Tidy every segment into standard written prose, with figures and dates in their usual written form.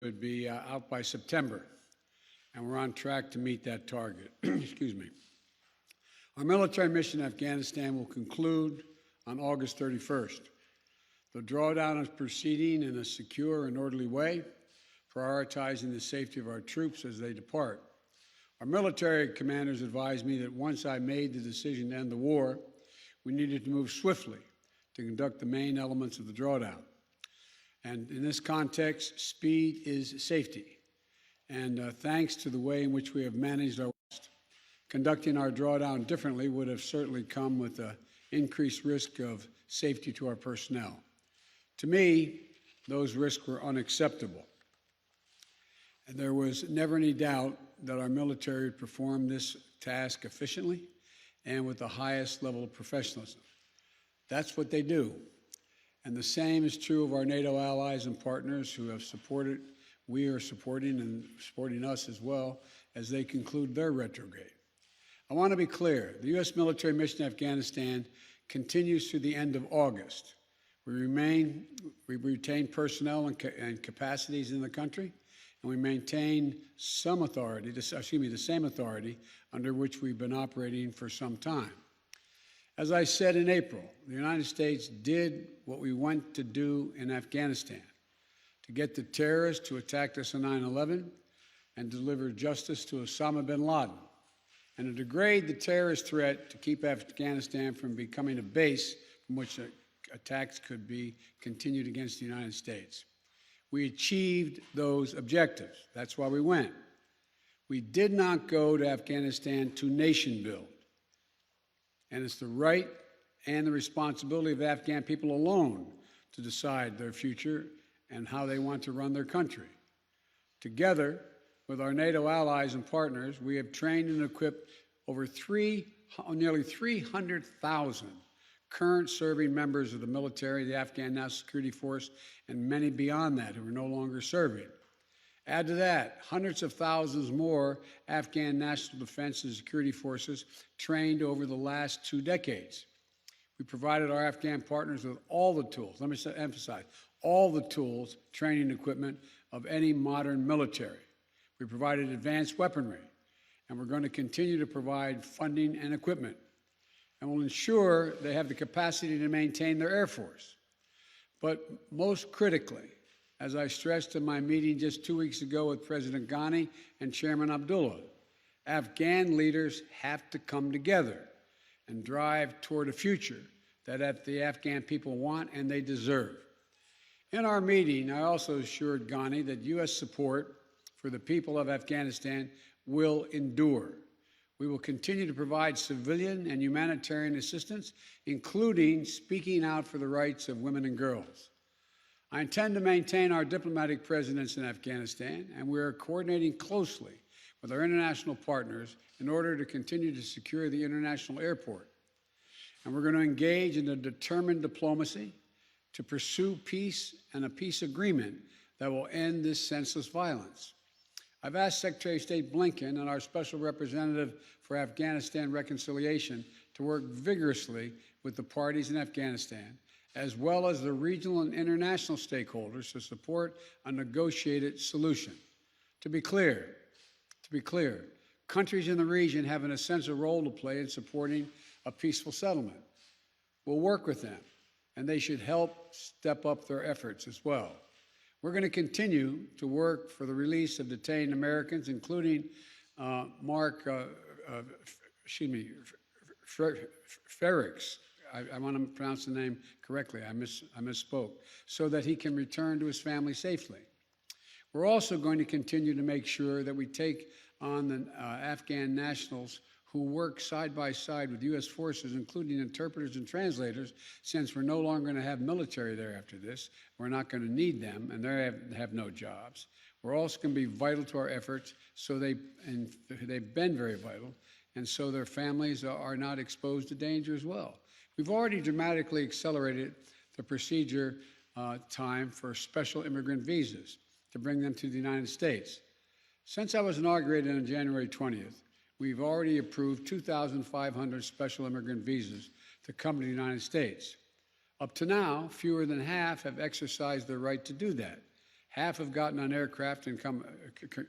would be out by September, and we're on track to meet that target. Excuse me. Our military mission in Afghanistan will conclude on August 31st. The drawdown is proceeding in a secure and orderly way, prioritizing the safety of our troops as they depart. Our military commanders advised me that once I made the decision to end the war, we needed to move swiftly to conduct the main elements of the drawdown. And in this context, speed is safety. And thanks to the way in which we have managed our West, conducting our drawdown differently would have certainly come with an increased risk of safety to our personnel. To me, those risks were unacceptable. And there was never any doubt that our military would perform this task efficiently and with the highest level of professionalism. That's what they do. And the same is true of our NATO allies and partners who have supported, we are supporting and supporting us as well as they conclude their retrograde. I want to be clear, the U.S. military mission in Afghanistan continues through the end of August. We retain personnel and capacities in the country, and we maintain some authority, the same authority under which we've been operating for some time. As I said in April, the United States did what we went to do in Afghanistan, to get the terrorists who attacked us on 9/11 and deliver justice to Osama bin Laden, and to degrade the terrorist threat to keep Afghanistan from becoming a base from which attacks could be continued against the United States. We achieved those objectives. That's why we went. We did not go to Afghanistan to nation build. And it's the right and the responsibility of the Afghan people alone to decide their future and how they want to run their country. Together with our NATO allies and partners, we have trained and equipped over nearly 300,000 current serving members of the military, the Afghan National Security Force, and many beyond that who are no longer serving. Add to that hundreds of thousands more Afghan national defense and security forces trained over the last 2 decades. We provided our Afghan partners with all the tools, let me emphasize, all the tools, training, and equipment of any modern military. We provided advanced weaponry, and we're going to continue to provide funding and equipment, and will ensure they have the capacity to maintain their Air Force. But most critically, as I stressed in my meeting just 2 weeks ago with President Ghani and Chairman Abdullah, Afghan leaders have to come together and drive toward a future that the Afghan people want and they deserve. In our meeting, I also assured Ghani that U.S. support for the people of Afghanistan will endure. We will continue to provide civilian and humanitarian assistance, including speaking out for the rights of women and girls. I intend to maintain our diplomatic presence in Afghanistan, and we are coordinating closely with our international partners in order to continue to secure the international airport. And we're going to engage in a determined diplomacy to pursue peace and a peace agreement that will end this senseless violence. I've asked Secretary of State Blinken and our Special Representative for Afghanistan Reconciliation to work vigorously with the parties in Afghanistan, as well as the regional and international stakeholders to support a negotiated solution. To be clear, countries in the region have an essential role to play in supporting a peaceful settlement. We'll work with them, and they should help step up their efforts as well. We're going to continue to work for the release of detained Americans, including Ferrix. I want to pronounce the name correctly. I misspoke, so that he can return to his family safely. We're also going to continue to make sure that we take on the Afghan nationals who work side by side with U.S. forces, including interpreters and translators, since we're no longer going to have military there after this. We're not going to need them, and they have no jobs. We're also going to be vital to our efforts, and they've been very vital, and so their families are not exposed to danger as well. We've already dramatically accelerated the procedure time for special immigrant visas to bring them to the United States. Since I was inaugurated on January 20th, we've already approved 2,500 special immigrant visas to come to the United States. Up to now, fewer than half have exercised their right to do that. Half have gotten on aircraft and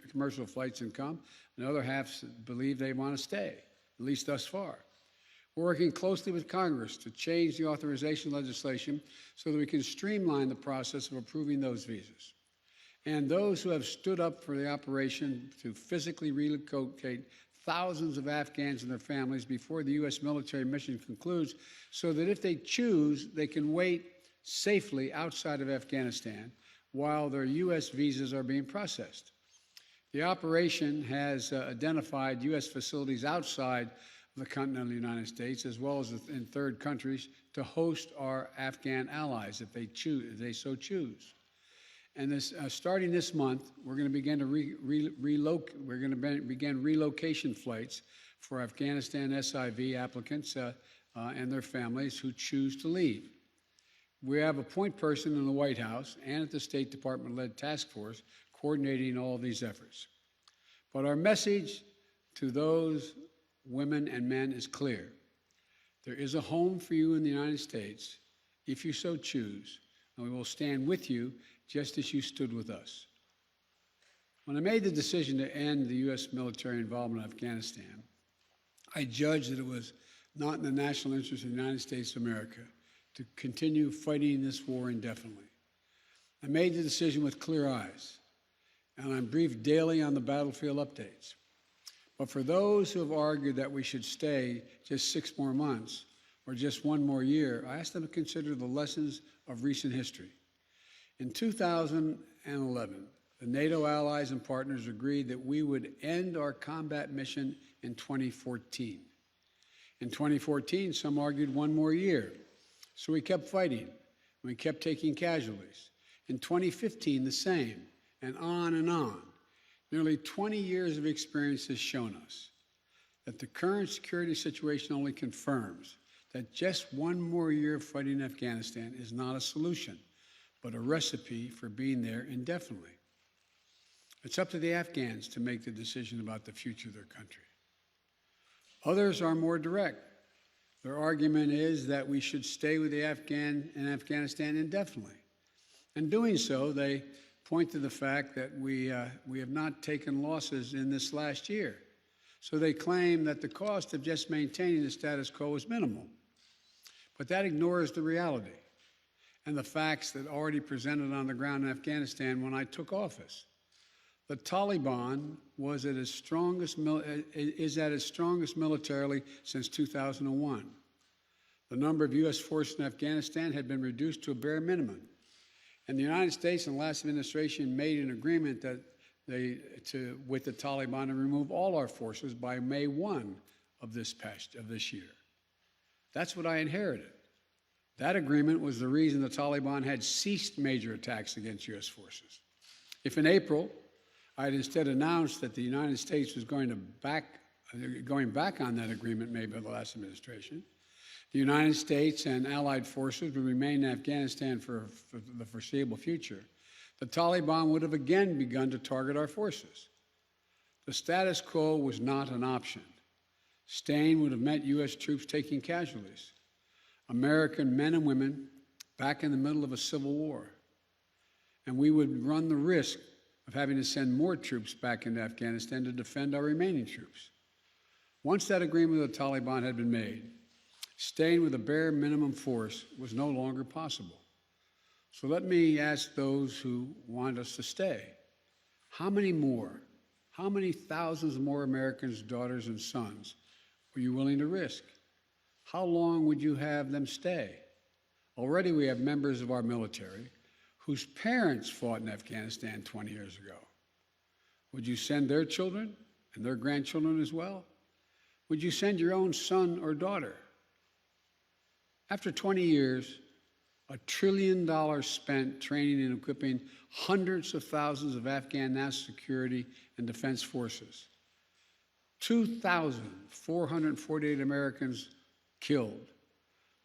commercial flights and come. Another half believe they want to stay, at least thus far. We're working closely with Congress to change the authorization legislation so that we can streamline the process of approving those visas. And those who have stood up for the operation to physically relocate thousands of Afghans and their families before the U.S. military mission concludes, so that if they choose, they can wait safely outside of Afghanistan while their U.S. visas are being processed. The operation has identified U.S. facilities outside of the continental United States, as well as in third countries, to host our Afghan allies if they so choose. And starting this month, we're going to begin to begin relocation flights for Afghanistan SIV applicants and their families who choose to leave. We have a point person in the White House and at the State Department-led task force coordinating all of these efforts. But our message to those women and men is clear. There is a home for you in the United States if you so choose, and we will stand with you just as you stood with us. When I made the decision to end the U.S. military involvement in Afghanistan, I judged that it was not in the national interest of the United States of America to continue fighting this war indefinitely. I made the decision with clear eyes, and I'm briefed daily on the battlefield updates. But for those who have argued that we should stay just 6 more months or just 1 more year, I asked them to consider the lessons of recent history. In 2011, the NATO allies and partners agreed that we would end our combat mission in 2014. In 2014, some argued 1 more year. So we kept fighting. We kept taking casualties. In 2015, the same, and on and on. Nearly 20 years of experience has shown us that the current security situation only confirms that just 1 more year of fighting Afghanistan is not a solution, but a recipe for being there indefinitely. It's up to the Afghans to make the decision about the future of their country. Others are more direct. Their argument is that we should stay with the Afghanistan indefinitely. In doing so, they point to the fact that we have not taken losses in this last year. So they claim that the cost of just maintaining the status quo is minimal. But that ignores the reality and the facts that already presented on the ground in Afghanistan when I took office. The Taliban is at its strongest militarily since 2001. The number of U.S. forces in Afghanistan had been reduced to a bare minimum. And the United States and the last administration made an agreement with the Taliban to remove all our forces by May 1 of this year. That's what I inherited. That agreement was the reason the Taliban had ceased major attacks against U.S. forces. If in April, I had instead announced that the United States was going back on that agreement made by the last administration, the United States and allied forces would remain in Afghanistan for the foreseeable future, the Taliban would have again begun to target our forces. The status quo was not an option. Staying would have meant U.S. troops taking casualties, American men and women back in the middle of a civil war. And we would run the risk of having to send more troops back into Afghanistan to defend our remaining troops. Once that agreement with the Taliban had been made, staying with a bare minimum force was no longer possible. So let me ask those who want us to stay, how many thousands more Americans' daughters and sons are you willing to risk? How long would you have them stay? Already we have members of our military whose parents fought in Afghanistan 20 years ago. Would you send their children and their grandchildren as well? Would you send your own son or daughter? After 20 years, $1 trillion spent training and equipping hundreds of thousands of Afghan national security and defense forces, 2,448 Americans killed,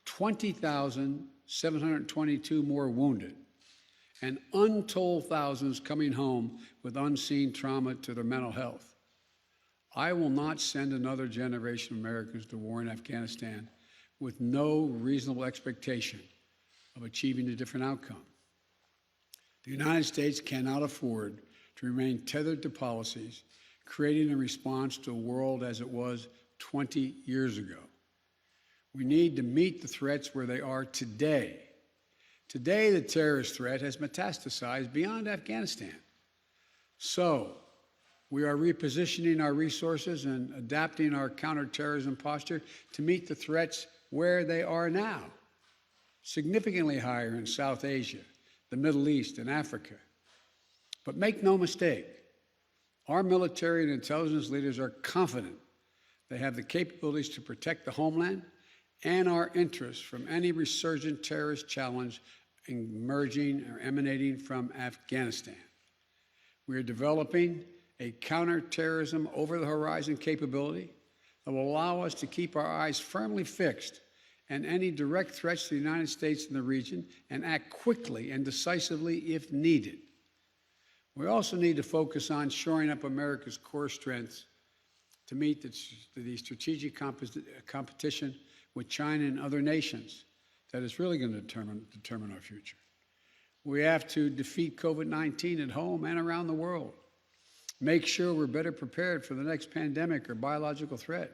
20,722 more wounded, and untold thousands coming home with unseen trauma to their mental health. I will not send another generation of Americans to war in Afghanistan with no reasonable expectation of achieving a different outcome. The United States cannot afford to remain tethered to policies created in response to a world as it was 20 years ago. We need to meet the threats where they are today. Today, the terrorist threat has metastasized beyond Afghanistan. So, we are repositioning our resources and adapting our counterterrorism posture to meet the threats where they are now, significantly higher in South Asia, the Middle East, and Africa. But make no mistake, our military and intelligence leaders are confident they have the capabilities to protect the homeland and our interests from any resurgent terrorist challenge emerging or emanating from Afghanistan. We are developing a counterterrorism over-the-horizon capability that will allow us to keep our eyes firmly fixed on any direct threats to the United States and the region and act quickly and decisively if needed. We also need to focus on shoring up America's core strengths to meet the strategic competition with China and other nations that is really going to determine our future. We have to defeat COVID-19 at home and around the world. Make sure we're better prepared for the next pandemic or biological threat.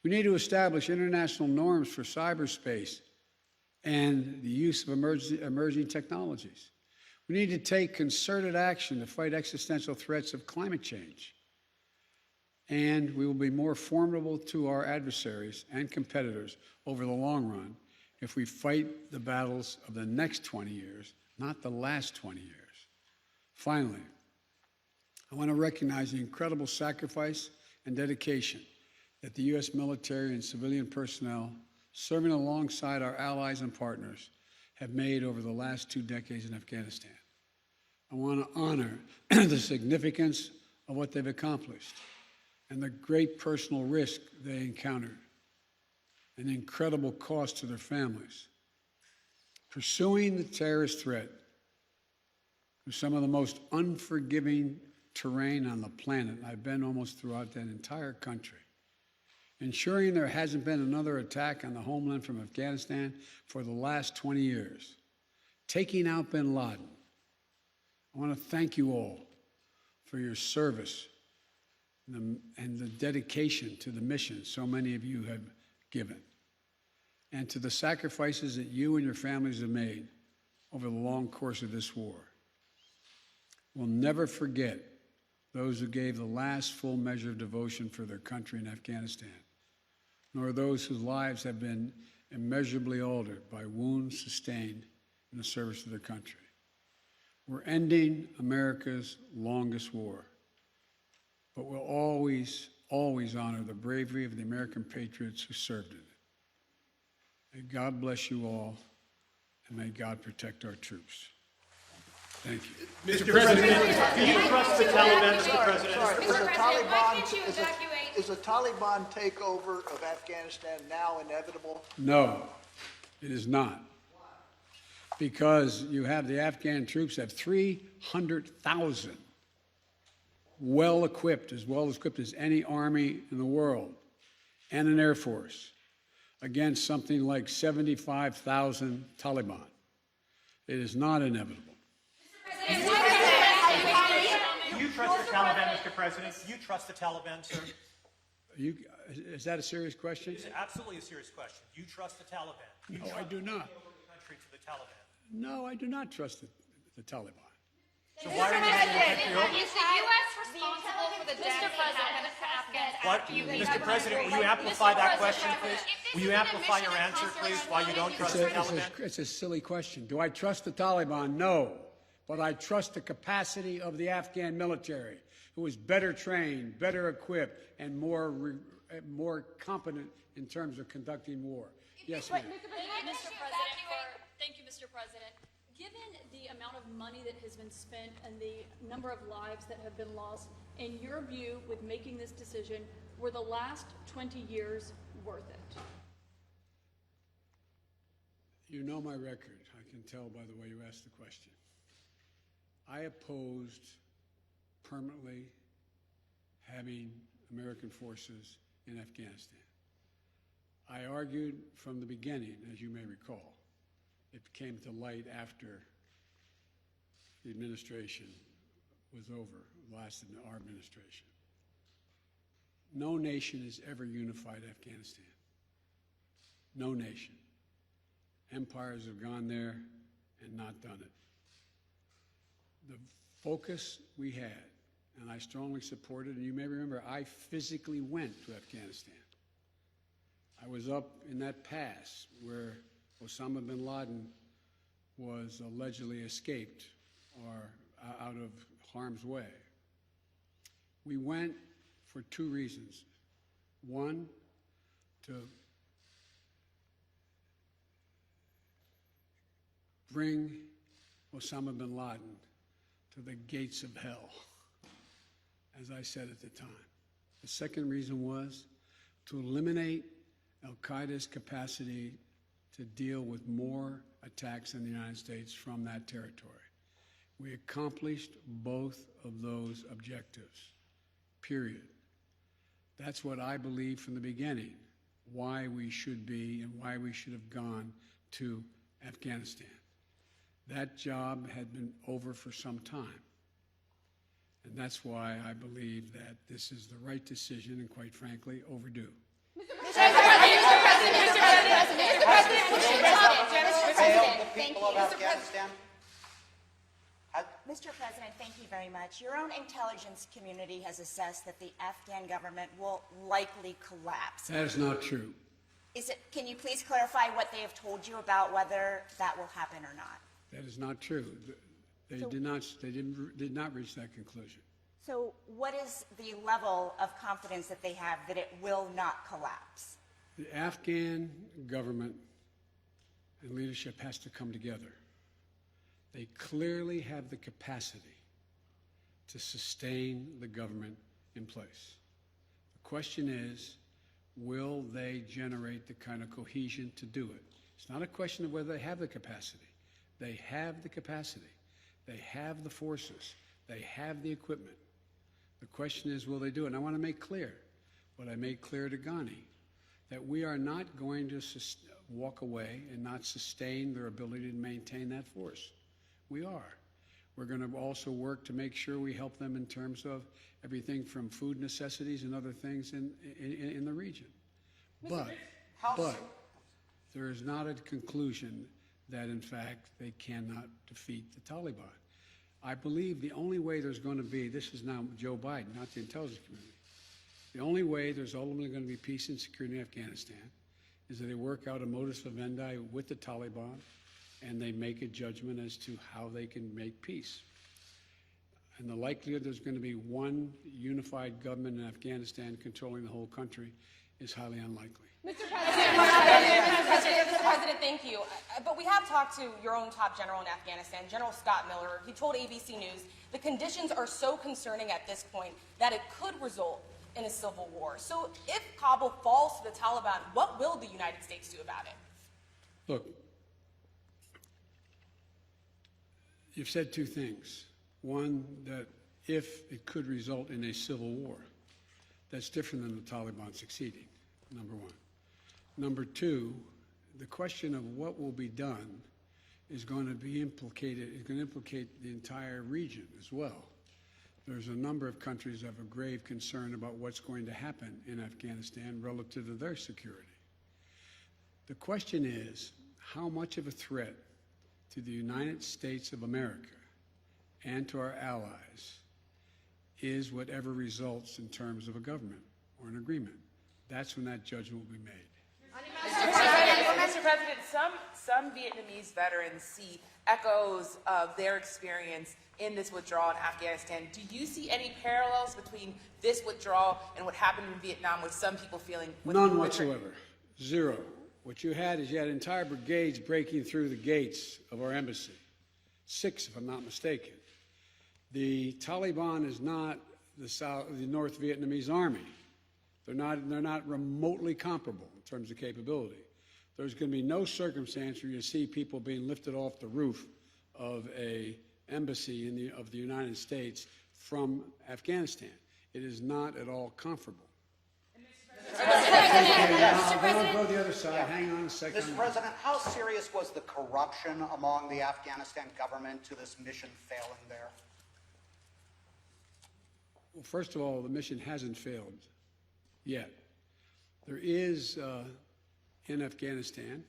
We need to establish international norms for cyberspace and the use of emerging technologies. We need to take concerted action to fight existential threats of climate change. And we will be more formidable to our adversaries and competitors over the long run if we fight the battles of the next 20 years, not the last 20 years. Finally, I want to recognize the incredible sacrifice and dedication that the U.S. military and civilian personnel serving alongside our allies and partners have made over the last 2 decades in Afghanistan. I want to honor the significance of what they've accomplished and the great personal risk they encountered and the incredible cost to their families. Pursuing the terrorist threat through some of the most unforgiving terrain on the planet, I've been almost throughout that entire country, ensuring there hasn't been another attack on the homeland from Afghanistan for the last 20 years, taking out bin Laden. I want to thank you all for your service and the dedication to the mission so many of you have given, and to the sacrifices that you and your families have made over the long course of this war. We'll never forget those who gave the last full measure of devotion for their country in Afghanistan, nor those whose lives have been immeasurably altered by wounds sustained in the service of their country. We're ending America's longest war, but we'll always, always honor the bravery of the American patriots who served in it. May God bless you all, and may God protect our troops. Thank you. Mr. President, do you trust the Taliban, Mr. President? Is a Taliban takeover of Afghanistan now inevitable? No, it is not. Because you have the Afghan troops have 300,000 well-equipped as any army in the world, and an air force against something like 75,000 Taliban. It is not inevitable. Do you trust the Taliban, Mr. President? Do you trust the Taliban, sir? Is that a serious question? It's absolutely a serious question. Do you trust the Taliban? No, I do not. The country to the Taliban. No, I do not trust the Taliban. So why are you taking over? Is the U.S. responsible for the death that happened to Afghanistan? What, Mr. President, will you amplify that question, please? Will you amplify your answer, please, why you don't trust the Taliban? It's a silly question. Do I trust the Taliban? No. But I trust the capacity of the Afghan military, who is better trained, better equipped, and more competent in terms of conducting war. Yes, ma'am. Thank you, Mr. President. Given the amount of money that has been spent and the number of lives that have been lost, in your view, with making this decision, were the last 20 years worth it? You know my record. I can tell by the way you asked the question. I opposed permanently having American forces in Afghanistan. I argued from the beginning, as you may recall. It came to light after the administration was over, lasted our administration. No nation has ever unified Afghanistan. No nation. Empires have gone there and not done it. The focus we had, and I strongly supported, and you may remember I physically went to Afghanistan. I was up in that pass where Osama bin Laden was allegedly escaped or out of harm's way. We went for two reasons. One, to bring Osama bin Laden to the gates of hell, as I said at the time. The second reason was to eliminate al-Qaeda's capacity to deal with more attacks in the United States from that territory. We accomplished both of those objectives, period. That's what I believed from the beginning, why we should be and why we should have gone to Afghanistan. That job had been over for some time. And that's why I believe that this is the right decision and, quite frankly, overdue. Mr. President, thank you very much. Your own intelligence community has assessed that the Afghan government will likely collapse. That is not true. Can you please clarify what they have told you about whether that will happen or not? That is not true. They did not reach that conclusion. So what is the level of confidence that they have that it will not collapse? The Afghan government and leadership has to come together. They clearly have the capacity to sustain the government in place. The question is, will they generate the kind of cohesion to do it? It's not a question of whether they have the capacity. They have the capacity. They have the forces. They have the equipment. The question is, will they do it? And I want to make clear what I made clear to Ghani, that we are not going to walk away and not sustain their ability to maintain that force. We are. We're going to also work to make sure we help them in terms of everything from food necessities and other things in the region. But there is not a conclusion that, in fact, they cannot defeat the Taliban. I believe the only way there's going to be, this is now Joe Biden, not the intelligence community, the only way there's ultimately going to be peace and security in Afghanistan is that they work out a modus vivendi with the Taliban and they make a judgment as to how they can make peace. And the likelihood there's going to be one unified government in Afghanistan controlling the whole country is highly unlikely. Mr. President, thank you. But we have talked to your own top general in Afghanistan, General Scott Miller. He told ABC News the conditions are so concerning at this point that it could result in a civil war. So if Kabul falls to the Taliban, what will the United States do about it? Look, you've said two things. One, that if it could result in a civil war, that's different than the Taliban succeeding, number one. Number two, the question of what will be done is going to be implicated, is going to implicate the entire region as well. There's a number of countries that have a grave concern about what's going to happen in Afghanistan relative to their security. The question is, how much of a threat to the United States of America and to our allies is whatever results in terms of a government or an agreement? That's when that judgment will be made. Mr. President, some Vietnamese veterans see echoes of their experience in this withdrawal in Afghanistan. Do you see any parallels between this withdrawal and what happened in Vietnam with some people feeling? None whatsoever. Zero. What you had is you had entire brigades breaking through the gates of our embassy. 6, if I'm not mistaken. The Taliban is not the North Vietnamese army. They're not remotely comparable in terms of capability. There's going to be no circumstance where you see people being lifted off the roof of a embassy of the United States from Afghanistan. It is not at all comparable. Don't go the other side. Hang on a second. Mr. President, how serious was the corruption among the Afghanistan government to this mission failing there? Well, first of all, the mission hasn't failed yet. There is, in Afghanistan,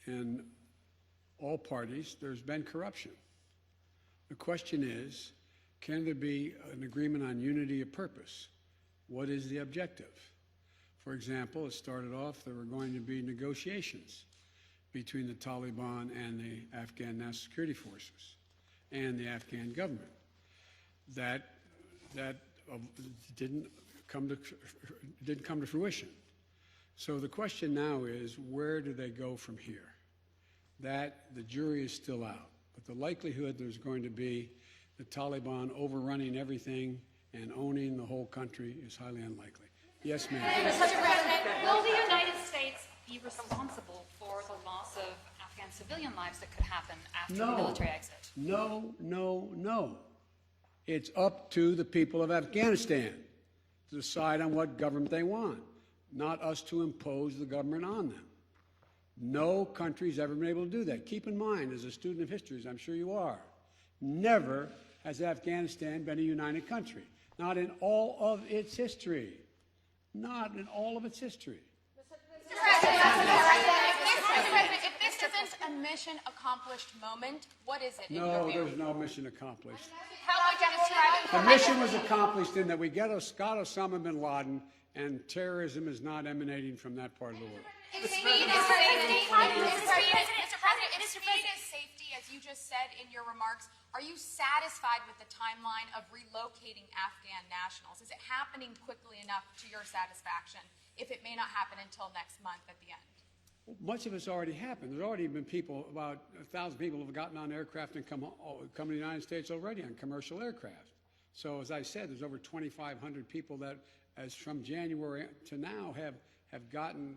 in all parties, there's been corruption. The question is, can there be an agreement on unity of purpose? What is the objective? For example, it started off there were going to be negotiations between the Taliban and the Afghan National Security Forces and the Afghan government. That didn't come to fruition. So the question now is, where do they go from here? That the jury is still out, but the likelihood there's going to be the Taliban overrunning everything and owning the whole country is highly unlikely. Yes, ma'am. Mr. President, will the United States be responsible for the loss of Afghan civilian lives that could happen after the military exit? No. It's up to the people of Afghanistan to decide on what government they want, not us to impose the government on them. No country's ever been able to do that. Keep in mind, as a student of history, as I'm sure you are, never has Afghanistan been a united country. Not in all of its history. Not in all of its history. Mr. President, if this isn't a mission accomplished moment, what is it in your No, view? there's no mission accomplished. How would you describe it? The mission was accomplished in that we got Osama bin Laden, and terrorism is not emanating from that part of the world. Mr. President, it is safety, as you just said in your remarks. Are you satisfied with the timeline of relocating Afghan nationals? Is it happening quickly enough to your satisfaction, if it may not happen until next month at the end? Much of it's already happened. There's already been people, about 1,000 people have gotten on aircraft and come to the United States already on commercial aircraft. So as I said, there's over 2,500 people that, as from January to now, have gotten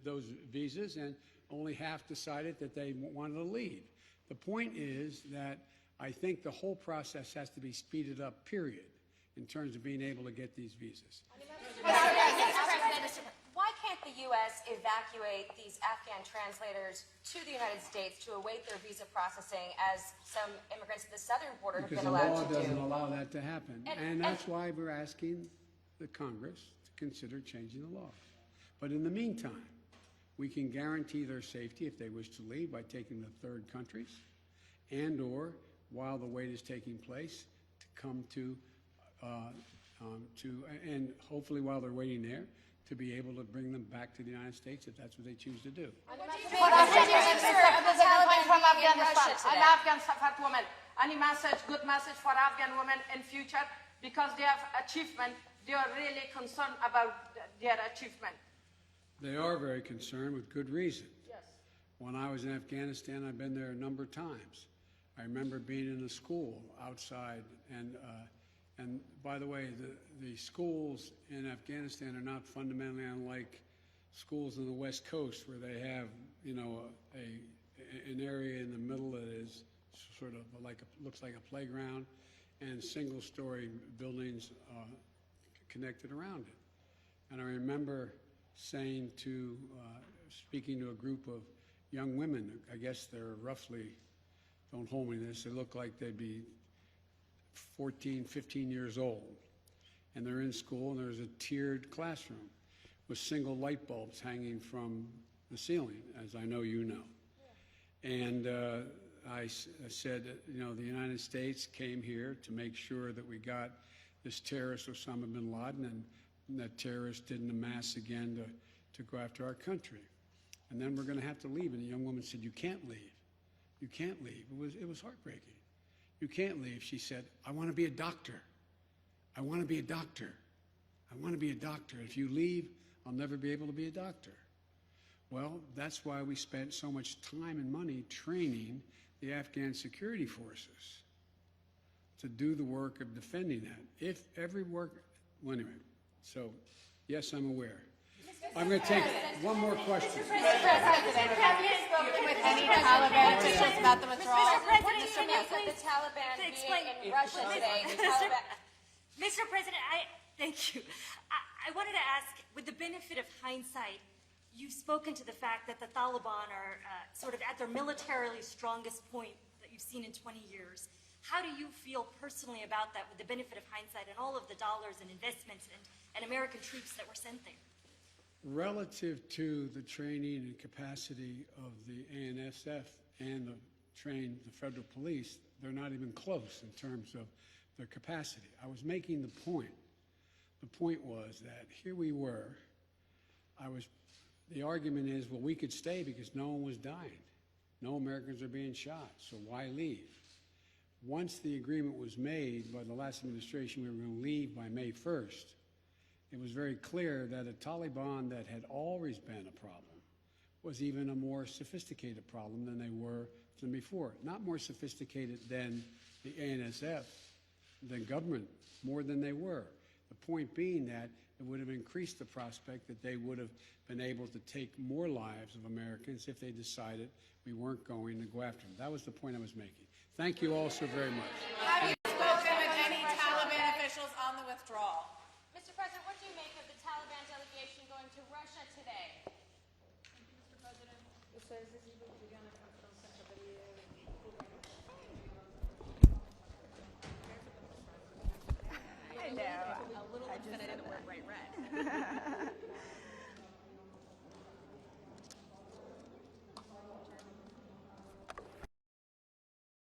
those visas, and only half decided that they wanted to leave. The point is that I think the whole process has to be speeded up, period, in terms of being able to get these visas. Why can't the U.S. evacuate these Afghan translators to the United States to await their visa processing, as some immigrants at the southern border have been allowed to do? Because the law doesn't allow that to happen. And that's why we're asking the Congress to consider changing the law. But in the meantime, we can guarantee their safety if they wish to leave by taking them to third countries, and or while the wait is taking place, to come to and hopefully while they're waiting there, to be able to bring them back to the United States if that's what they choose to do. I'm Afghan fat woman. Any message, good message for Afghan women in future, because they have achievement, they are really concerned about their achievement. They are very concerned with good reason. Yes. When I was in Afghanistan, I've been there a number of times. I remember being in a school outside, and by the way, the schools in Afghanistan are not fundamentally unlike schools on the West Coast, where they have, an area in the middle that is sort of looks like a playground, and single-story buildings connected around it. And I remember saying speaking to a group of young women, I guess they're roughly, don't hold me to this, they look like they'd be 14, 15 years old. And they're in school, and there's a tiered classroom with single light bulbs hanging from the ceiling, as I know you know. And I said, the United States came here to make sure that we got this terrorist Osama bin Laden, and that terrorists didn't amass again to go after our country. And then we're going to have to leave. And the young woman said, you can't leave. You can't leave. It was heartbreaking. You can't leave. She said, I want to be a doctor. I want to be a doctor. I want to be a doctor. If you leave, I'll never be able to be a doctor. Well, that's why we spent so much time and money training the Afghan security forces to do the work of defending that. Anyway, so yes, I'm aware. I'm going to take one more question. Mr. President, have you spoken with any Taliban officials about the withdrawal? Mr. President, the Taliban being in Russia today. Mr. President, Thank you. I wanted to ask, with the benefit of hindsight, you've spoken to the fact that the Taliban are sort of at their militarily strongest point that you've seen in 20 years. How do you feel personally about that with the benefit of hindsight and all of the dollars and investments and American troops that were sent there? Relative to the training and capacity of the ANSF and the federal police, they're not even close in terms of their capacity. I was making the point. The point was that here we were. The argument is, well, we could stay because no one was dying. No Americans are being shot, so why leave? Once the agreement was made by the last administration, we were going to leave by May 1st. It was very clear that a Taliban that had always been a problem was even a more sophisticated problem than they were than before. Not more sophisticated than the ANSF, than government, more than they were. The point being that it would have increased the prospect that they would have been able to take more lives of Americans if they decided we weren't going to go after them. That was the point I was making. Thank you all so very much. Have you spoken with any Taliban officials on the withdrawal? Mr. President, what do you make of the Taliban delegation going to Russia today? Mr. President,